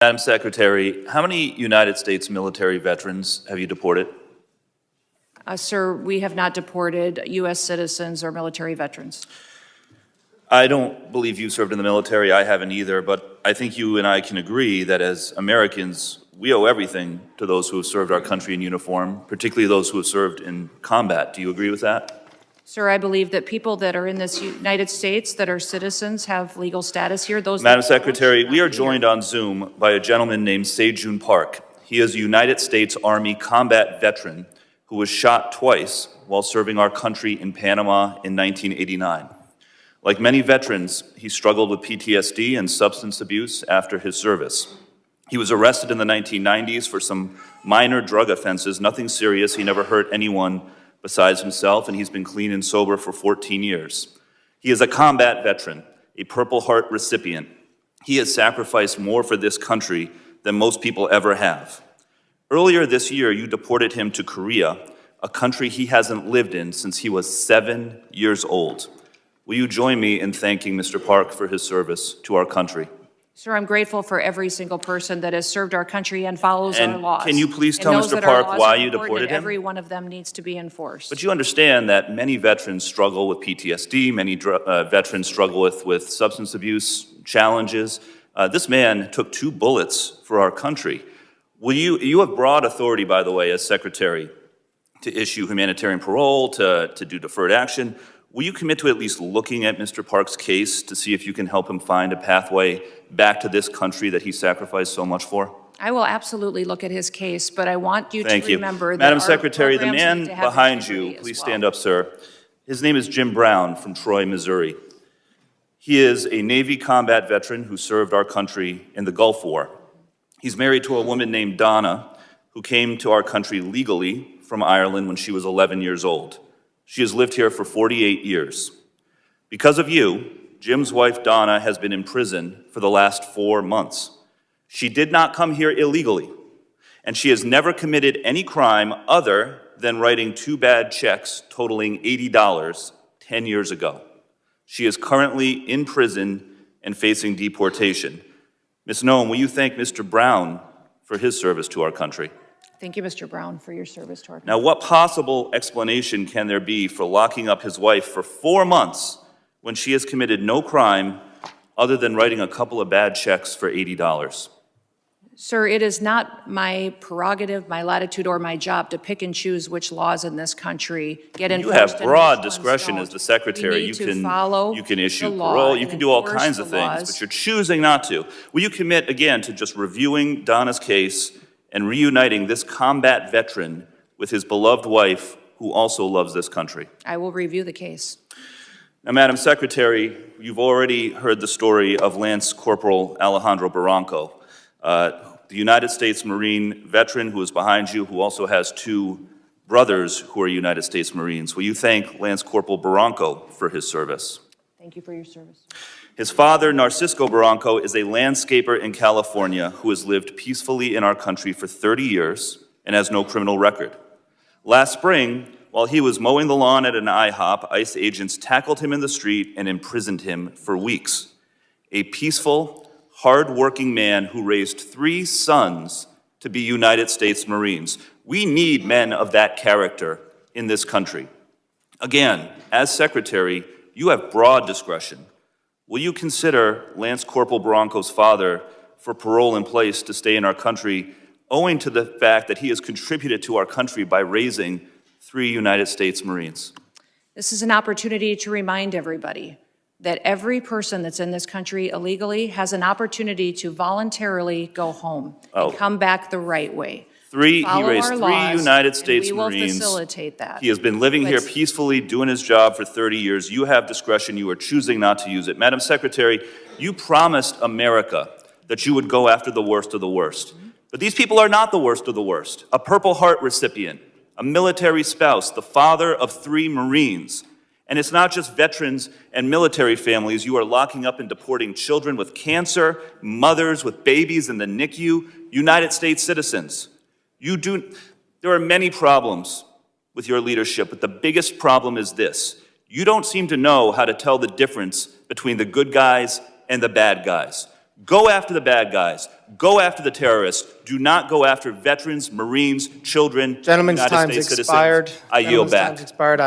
Madam Secretary, how many United States military veterans have you deported? Sir, we have not deported U.S. citizens or military veterans. I don't believe you served in the military. I haven't either, but I think you and I can agree that as Americans, we owe everything to those who have served our country in uniform, particularly those who have served in combat. Do you agree with that? Sir, I believe that people that are in this United States that are citizens have legal status here. Those Madam Secretary, we are joined on Zoom by a gentleman named Sae Joon Park. He is a United States Army combat veteran who was shot twice while serving our country in Panama in 1989. Like many veterans, he struggled with PTSD and substance abuse after his service. He was arrested in the 1990s for some minor drug offenses, nothing serious. He never hurt anyone besides himself, and he's been clean and sober for 14 years. He is a combat veteran, a Purple Heart recipient. He has sacrificed more for this country than most people ever have. Earlier this year, you deported him to Korea, a country he hasn't lived in since he was 7 years old. Will you join me in thanking Mr. Park for his service to our country? Sir, I'm grateful for every single person that has served our country and follows our laws. Can you please tell Mr. Park why you deported him? Every one of them needs to be enforced. But you understand that many veterans struggle with PTSD, many veterans struggle with substance abuse challenges. This man took 2 bullets for our country. You have broad authority, by the way, as Secretary, to issue humanitarian parole, to do deferred action. Will you commit to at least looking at Mr. Park's case to see if you can help him find a pathway back to this country that he sacrificed so much for? I will absolutely look at his case, but I want you Thank to remember that Madam Secretary, the man programs need to have behind you, integrity as please well. stand up, sir. His name is Jim Brown from Troy, Missouri. He is a Navy combat veteran who served our country in the Gulf War. He's married to a woman named Donna, who came to our country legally from Ireland when she was 11 years old. She has lived here for 48 years. Because of you, Jim's wife, Donna, has been in prison for the last 4 months. She did not come here illegally, and she has never committed any crime other than writing 2 bad checks totaling $80 10 years ago. She is currently in prison and facing deportation. Ms. Noem, will you thank Mr. Brown for his service to our country? Thank you, Mr. Brown, for your service to our country. Now, what possible explanation can there be for locking up his wife for 4 months when she has committed no crime other than writing a couple of bad checks for $80? Sir, it is not my prerogative, my latitude, or my job to pick and choose which laws in this country get enforced. You have and broad which ones discretion don't. as the Secretary. You can issue the law parole, you and can do all enforce kinds the of things, laws. but you're choosing not to. Will you commit again to just reviewing Donna's case and reuniting this combat veteran with his beloved wife, who also loves this country? I will review the case. Now, Madam Secretary, you've already heard the story of Lance Corporal Alejandro Barranco, the United States Marine veteran who is behind you, who also has 2 brothers who are United States Marines. Will you thank Lance Corporal Barranco for his service? Thank you for your service. His father, Narcisco Barranco, is a landscaper in California who has lived peacefully in our country for 30 years and has no criminal record. Last spring, while he was mowing the lawn at an IHOP, ICE agents tackled him in the street and imprisoned him for weeks. A peaceful, hard-working man who raised 3 sons to be United States Marines. We need men of that character in this country. Again, as Secretary, you have broad discretion. Will you consider Lance Corporal Barranco's father for parole in place to stay in our country, owing to the fact that he has contributed to our country by raising 3 United States Marines? This is an opportunity to remind everybody that every person that's in this country illegally has an opportunity to voluntarily go home and come back the right way. He raised 3 United States Marines. We will facilitate that. He has been living here peacefully, doing his job for 30 years. You have discretion. You are choosing not to use it. Madam Secretary, you promised America that you would go after the worst of the worst. But these people are not the worst of the worst. A Purple Heart recipient, a military spouse, the father of 3 Marines. And it's not just veterans and military families. You are locking up and deporting children with cancer, mothers with babies in the NICU, United States citizens. There are many problems with your leadership, but the biggest problem is this. You don't seem to know how to tell the difference between the good guys and the bad guys. Go after the bad guys. Go after the terrorists. Do not go after veterans, Marines, children, Gentleman's United time's States expired. citizens. I yield back. Time's expired.